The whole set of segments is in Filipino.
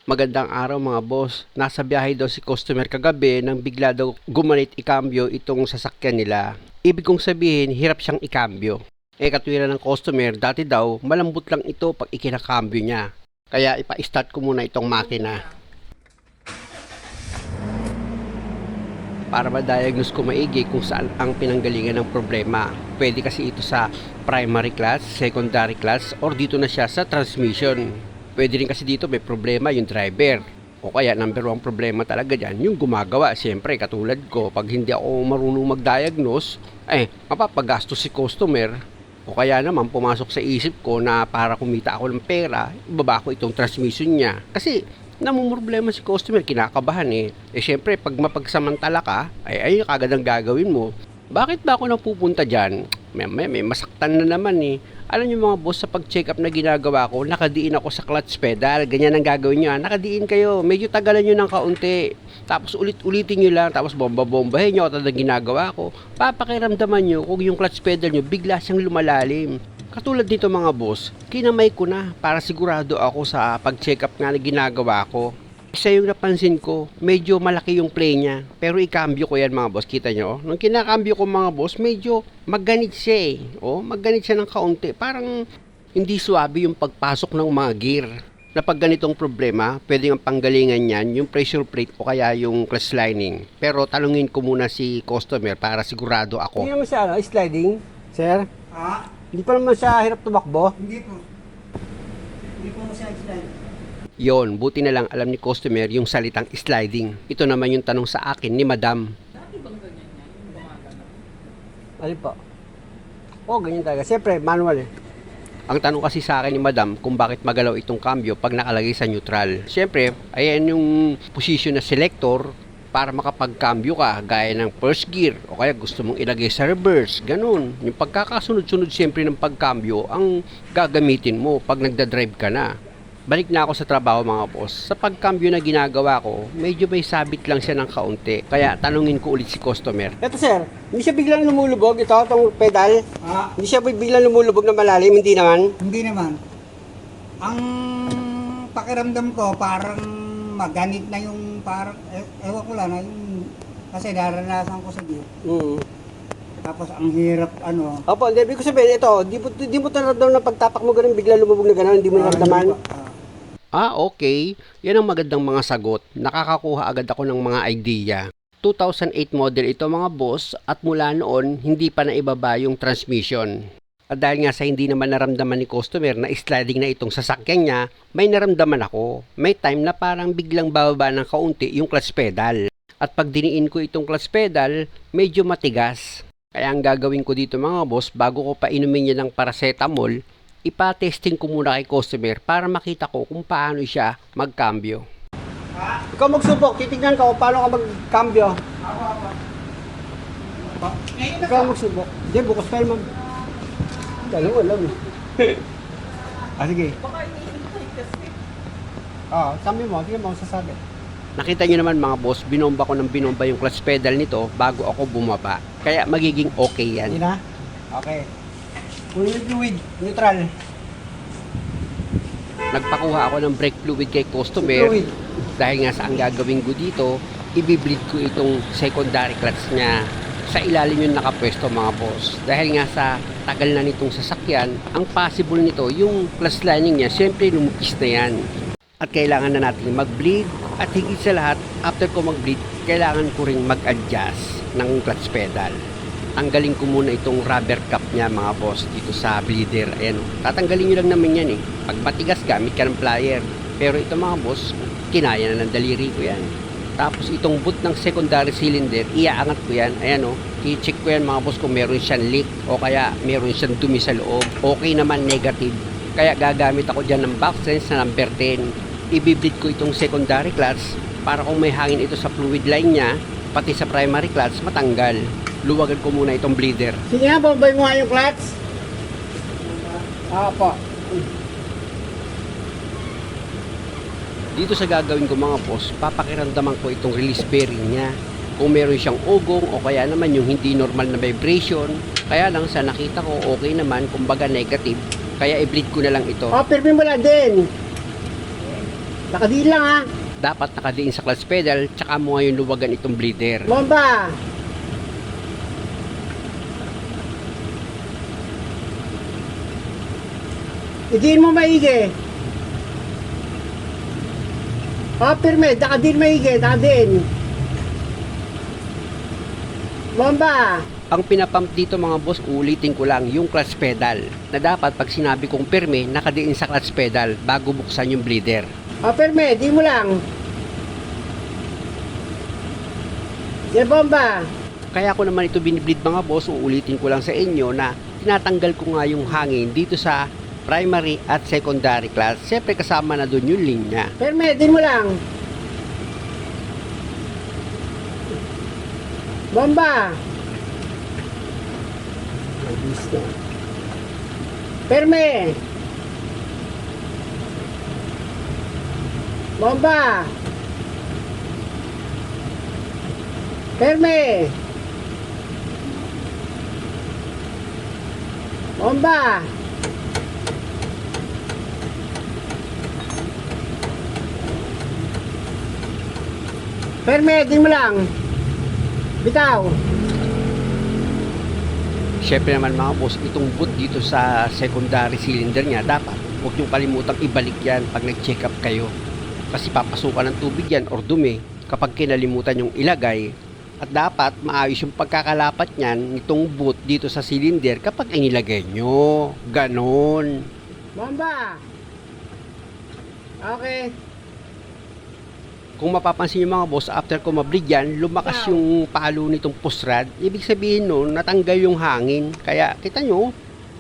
Magandang araw mga boss. Nasa biyahe daw si customer kagabi nang bigla daw gumalit ikambyo itong sasakyan nila. Ibig kong sabihin, hirap siyang ikambyo. Katwiran ng customer, dati daw malambot lang ito pag ikinakambyo niya. Kaya ipa-start ko muna itong makina para ma-diagnose ko maigi kung saan ang pinanggalingan ng problema. Pwede kasi ito sa primary class, secondary class, or dito na siya sa transmission. Pwede rin kasi dito may problema yung driver. O kaya number one problema talaga dyan, yung gumagawa. Siyempre, katulad ko, pag hindi ako marunong mag-diagnose, mapapagastos si customer. O kaya naman, pumasok sa isip ko na para kumita ako ng pera, ibaba ko itong transmission niya. Kasi, namumroblema si customer, kinakabahan siyempre, pag mapagsamantala ka, ay kagad ang gagawin mo. Bakit ba ako napupunta dyan? May masaktan na naman Alam niyo mga boss, sa pag-check up na ginagawa ko, nakadiin ako sa clutch pedal. Ganyan ang gagawin niyo. Nakadiin kayo. Medyo tagalan niyo ng kaunti. Tapos ulit-ulitin niyo lang. Tapos bomba-bombahin niyo. At ang ginagawa ko, papakiramdaman niyo kung yung clutch pedal niyo bigla siyang lumalalim. Katulad dito mga boss, kinamay ko na para sigurado ako sa pag-check up nga na ginagawa ko. Isa yung napansin ko, medyo malaki yung play niya. Pero ikambyo ko yan mga boss, kita nyo. Nung kinakambyo ko mga boss, medyo magganit siya magganit siya ng kaunti. Parang hindi suwabe yung pagpasok ng mga gear. Na pag ganitong problema, pwede ang panggalingan yan, yung pressure plate o kaya yung clutch lining. Pero talungin ko muna si customer para sigurado ako. Hindi naman siya sliding, sir? Hindi pa naman siya hirap tumakbo? Hindi po. Hindi po slide. Yon, buti na lang alam ni customer yung salitang sliding. Ito naman yung tanong sa akin ni madam. Dati bang ganyan yan? Yung gumagano? Alin po? Ganyan talaga. Siyempre, manual Ang tanong kasi sa akin ni madam kung bakit magalaw itong cambio pag nakalagay sa neutral. Siyempre, ayan yung position na selector para makapag-cambio ka gaya ng first gear o kaya gusto mong ilagay sa reverse. Ganun. Yung pagkakasunod-sunod siyempre ng pag-cambio ang gagamitin mo pag nagdadrive ka na. Balik na ako sa trabaho mga boss. Sa pagkambyo na ginagawa ko, medyo may sabit lang siya ng kaunti. Kaya tanungin ko ulit si customer. Ito sir, hindi siya biglang lumulubog. Ito, itong pedal. Hindi siya biglang lumulubog na malalim, hindi naman. Hindi naman. Ang pakiramdam ko parang maganit na yung parang ewan ko lang yung kasi naranasan ko sa gear. Tapos ang hirap Opo, hindi ko sabihin, ito, di mo naramdaman na pagtapak mo ganun, biglang lumubog na ganun, hindi mo naramdaman. Okay. Yan ang magandang mga sagot. Nakakakuha agad ako ng mga idea. 2008 model ito mga boss at mula noon hindi pa naibaba yung transmission. At dahil nga sa hindi naman naramdaman ni customer na sliding na itong sasakyan niya, may naramdaman ako. May time na parang biglang bababa ng kaunti yung clutch pedal. At pag diniin ko itong clutch pedal, medyo matigas. Kaya ang gagawin ko dito mga boss, bago ko pa inumin niya ng paracetamol, ipa-testing ko muna kay customer para makita ko kung paano siya magkambyo. Ikaw magsubok, titignan ka kung paano ka magkambyo. Ikaw magsubok. Hindi, bukas pa naman. Dalawa lang sige. Baka iniintay kasi. Sabi mo, tingnan mo, sasabi. Nakita nyo naman mga boss, binomba ko ng binomba yung clutch pedal nito bago ako bumaba. Kaya magiging okay yan. Hindi na? Okay. Fluid, neutral. Nagpakuha ako ng brake fluid kay customer. Fluid. Dahil nga sa ang gagawin ko dito, ibibleed ko itong secondary clutch niya. Sa ilalim yung nakapwesto mga boss. Dahil nga sa tagal na nitong sasakyan, ang possible nito, yung clutch lining niya, syempre lumupis na yan. At kailangan na natin mag-bleed. At higit sa lahat, after ko mag-bleed, kailangan ko ring mag-adjust ng clutch pedal. Tanggalin ko muna itong rubber cap niya mga boss dito sa bleeder. Ayan, tatanggalin nyo lang naman yan Pag matigas, gamit ka ng plier. Pero ito mga boss, kinaya na ng daliri ko yan. Tapos itong boot ng secondary cylinder, iaangat ko yan. Ayan i-check ko yan mga boss kung meron siyang leak o kaya meron siyang dumi sa loob. Okay naman, negative. Kaya gagamit ako dyan ng box sense na number 10. Ibibleed ko itong secondary clutch para kung may hangin ito sa fluid line niya, pati sa primary clutch, matanggal. Luwagan ko muna itong bleeder. Sige nga, babay mo nga yung clutch. Po. Dito sa gagawin ko mga boss, papakiramdaman ko itong release bearing niya. Kung meron siyang ugong o kaya naman yung hindi normal na vibration. Kaya lang sa nakita ko okay naman, kumbaga negative. Kaya i-bleed ko na lang ito. Pirmin mo lang din. Nakadiin lang ha. Dapat nakadiin sa clutch pedal, tsaka mo ngayon luwagan itong bleeder. Bomba! Idiin mo maigi. Pirme, nakadiin maigi, nakadiin. Bomba! Ang pinapump dito mga boss, ulitin ko lang, yung clutch pedal. Na dapat pag sinabi kong pirme, nakadiin sa clutch pedal bago buksan yung bleeder. Pirme, di mo lang. Yan bomba. Kaya ko naman ito binibleed mga boss, uulitin ko lang sa inyo na tinatanggal ko nga yung hangin dito sa primary at secondary class. Siyempre kasama na doon yung linya. Pirme, di mo lang. Bomba. Pirme. Bomba. Pirme. Bomba. Pirme, di mo lang. Bitaw. Siyempre naman mga boss, itong boot dito sa secondary cylinder niya, dapat huwag niyong kalimutang ibalik yan pag nag-check up kayo. Kasi papasukan ng tubig yan or dumi kapag kinalimutan yung ilagay. At dapat maayos yung pagkakalapat niyan nitong boot dito sa cylinder kapag inilagay nyo. Ganon. Bomba. Okay. Kung mapapansin nyo mga boss, after ko mableed yan, lumakas yung palo nitong push rod. Ibig sabihin nun, natanggal yung hangin. Kaya kita nyo,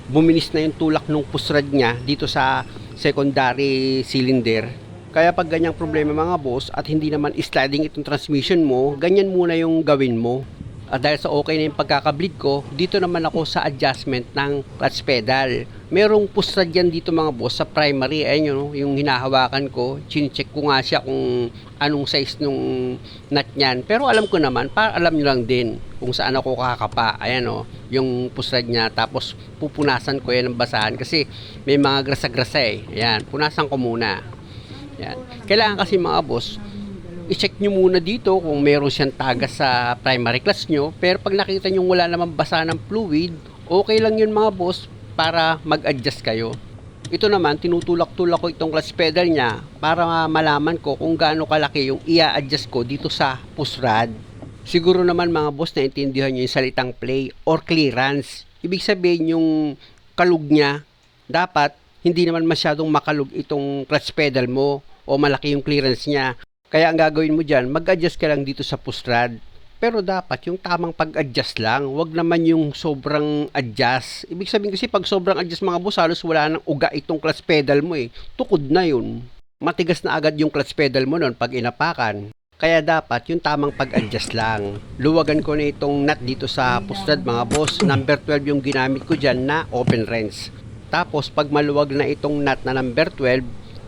buminis na yung tulak ng push rod niya dito sa secondary cylinder. Kaya pag ganyang problema mga boss at hindi naman sliding itong transmission mo, ganyan muna yung gawin mo. At dahil sa okay na yung pagkakableed ko, dito naman ako sa adjustment ng clutch pedal. Merong push rod yan dito mga boss sa primary. Ayun yung hinahawakan ko. Chine-check ko nga siya kung anong size nung nut niyan. Pero alam ko naman, para alam nyo lang din kung saan ako kakapa. Ayan yung push rod niya. Tapos pupunasan ko yan ng basahan kasi may mga grasa-grasa eh. Ayan, punasan ko muna. Ayan. Kailangan kasi mga boss, i-check nyo muna dito kung meron siyang tagas sa primary clutch nyo. Pero pag nakita nyo wala naman basa ng fluid, okay lang yun mga boss para mag-adjust kayo. Ito naman, tinutulak-tulak ko itong clutch pedal niya para malaman ko kung gaano kalaki yung i-adjust ko dito sa push rod. Siguro naman mga boss naintindihan nyo yung salitang play or clearance. Ibig sabihin yung kalug niya, dapat hindi naman masyadong makalug itong clutch pedal mo o malaki yung clearance niya. Kaya ang gagawin mo dyan, mag-adjust ka lang dito sa push rod. Pero dapat yung tamang pag-adjust lang. Huwag naman yung sobrang adjust. Ibig sabihin kasi pag sobrang adjust mga boss, halos wala nang uga itong clutch pedal mo eh. Tukod na yun. Matigas na agad yung clutch pedal mo nun pag inapakan. Kaya dapat yung tamang pag-adjust lang. Luwagan ko na itong nut dito sa push rod mga boss. Number 12 yung ginamit ko dyan na open wrench. Tapos pag maluwag na itong nut na number 12,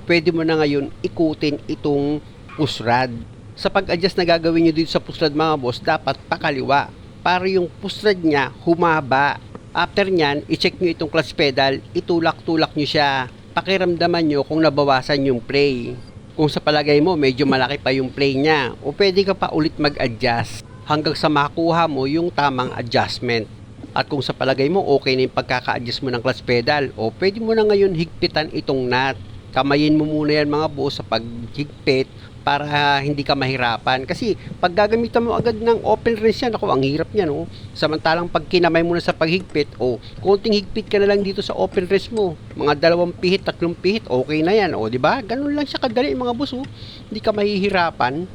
pwede mo na ngayon ikutin itong push rod. Sa pag-adjust na gagawin nyo dito sa push rod mga boss, dapat pakaliwa para yung push rod nya humaba. After nyan, i-check nyo itong clutch pedal, itulak-tulak nyo siya. Pakiramdaman nyo kung nabawasan yung play. Kung sa palagay mo medyo malaki pa yung play nya, o pwede ka pa ulit mag-adjust hanggang sa makuha mo yung tamang adjustment. At kung sa palagay mo okay na yung pagkaka-adjust mo ng clutch pedal, o pwede mo na ngayon higpitan itong nut. Kamayin mo muna yan mga boss sa paghigpit para hindi ka mahirapan. Kasi pag gagamitan mo agad ng open wrench yan, ako ang hirap niyan Samantalang pag kinamay mo na sa paghigpit, konting higpit ka na lang dito sa open wrench mo. Mga 2 pihit, 3 pihit, okay na yan. Di ba? Ganun lang siya kadali mga boss Hindi ka mahihirapan.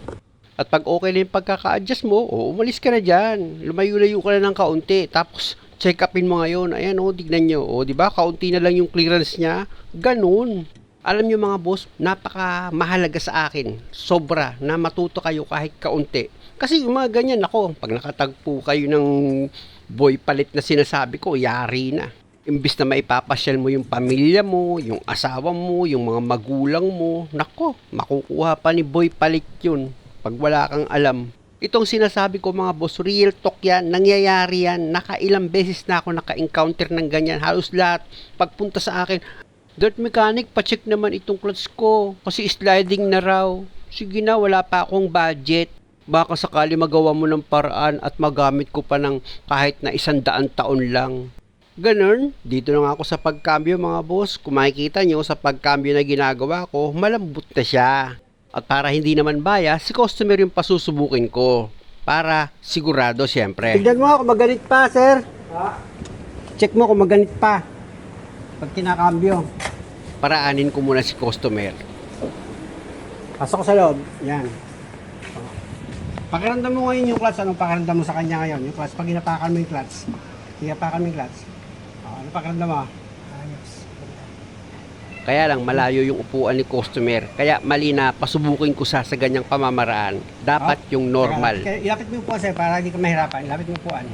At pag okay na yung pagkaka-adjust mo, umalis ka na dyan. Lumayo-layo ka na ng kaunti. Tapos check upin mo ngayon. Ayan tignan nyo. Di ba? Kaunti na lang yung clearance niya. Ganun. Alam nyo mga boss, napaka mahalaga sa akin, sobra, na matuto kayo kahit kaunti. Kasi yung mga ganyan ako, pag nakatagpo kayo ng boy palit na sinasabi ko, yari na. Imbis na maipapasyal mo yung pamilya mo, yung asawa mo, yung mga magulang mo, nako, makukuha pa ni boy palit yun, pag wala kang alam. Itong sinasabi ko mga boss, real talk yan, nangyayari yan, nakailang beses na ako naka-encounter ng ganyan, halos lahat, pagpunta sa akin, Dirt mechanic, pacheck naman itong clutch ko. Kasi sliding na raw. Sige na, wala pa akong budget. Baka sakali magawa mo ng paraan at magamit ko pa ng kahit na 100 taon lang. Ganun, dito na nga ako sa pagkambyo mga boss. Kung makikita nyo sa pagkambyo na ginagawa ko, malambot na siya. At para hindi naman bias, si customer yung pasusubukin ko. Para sigurado siyempre. Tignan mo kung maganit pa, sir. Check mo kung maganit pa. Pag kinakambyo. Paraanin ko muna si customer. Pasok ko sa loob. Yan. Pakiramdam mo ngayon yung clutch. Anong pakiramdam mo sa kanya ngayon? Yung clutch. Pag inapakan mo yung clutch. Inapakan mo yung clutch. Ano pakiramdam mo? Ayos. Kaya lang malayo yung upuan ni customer. Kaya mali na pasubukin ko sa ganyang pamamaraan. Dapat yung normal. Kaya ilapit mo yung upuan, sir, para hindi ka mahirapan. Ilapit mo yung upuan.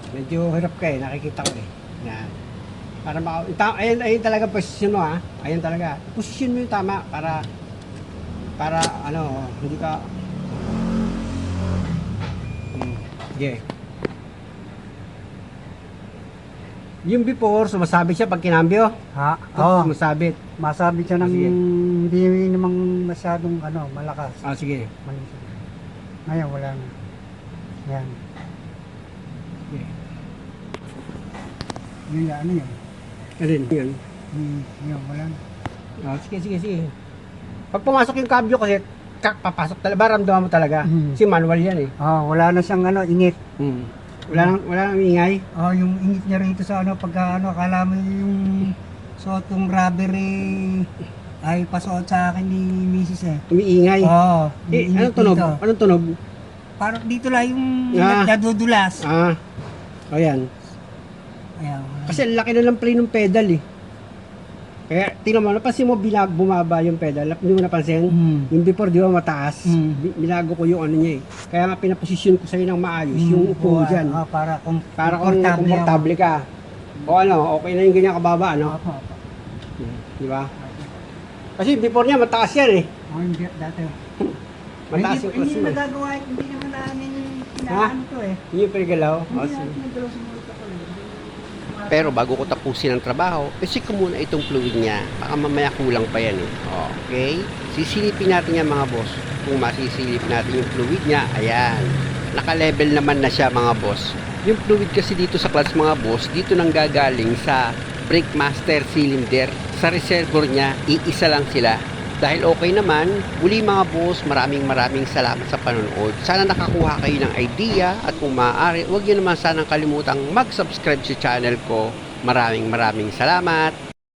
Medyo hirap ka eh. Nakikita ko eh. Yan. Para ayun talaga posisyon mo ha. Ayun talaga. Posisyon mo yung tama para ano, hindi ka yeah. Yung before, sumasabit siya pag kinambyo. Ha? Oo. Sumasabit. Masabi siya ng Sige. hindi namang masyadong malakas. Sige. Malinis. Ngayon wala na. Yan. Okay. Yun ano yun? Alin? Yun. Yun, wala na. Sige. Pag pumasok yung kabyo kasi, papasok talaga. Ramdaman mo talaga. Kasi manual yan eh. Wala na siyang init. Wala nang ingay. Yung init niya rito sa pagka akala mo yung suot yung rubber ay pasuot sa akin ni Mrs. eh. Umiingay. Init Anong tunog? dito. Anong tunog? Parang dito lang yung nadudulas. O yan. Ayan. Kasi ang laki na ng play ng pedal eh. Kaya tingnan mo, napansin mo bumaba yung pedal. Hindi mo napansin? Yung before di ba mataas? Binago ko yung ano niya eh. Kaya nga pinaposisyon ko sa'yo ng maayos. Yung upo mo dyan. Para kung komportable ka. O ano, okay na yung ganyan kababa, ano? Di ba? Kasi before niya mataas yan eh. Hindi dati. Mataas yung Hindi clutch mo. magagawa, hindi naman namin inaano to eh. Yun yung pinagalaw. Hindi natin nagalaw sa multa ko eh. Pero bago ko tapusin ang trabaho, check ko muna itong fluid niya. Baka mamaya kulang pa yan eh. Okay? Sisilipin natin yan mga boss. Kung masisilip natin yung fluid niya, ayan. Naka-level naman na siya mga boss. Yung fluid kasi dito sa clutch mga boss, dito nang gagaling sa brake master cylinder. Sa reservoir niya, iisa lang sila. Dahil okay naman, muli mga boss, maraming salamat sa panonood. Sana nakakuha kayo ng idea at kung maaari, huwag niyo naman sanang kalimutang mag-subscribe sa channel ko. Maraming salamat.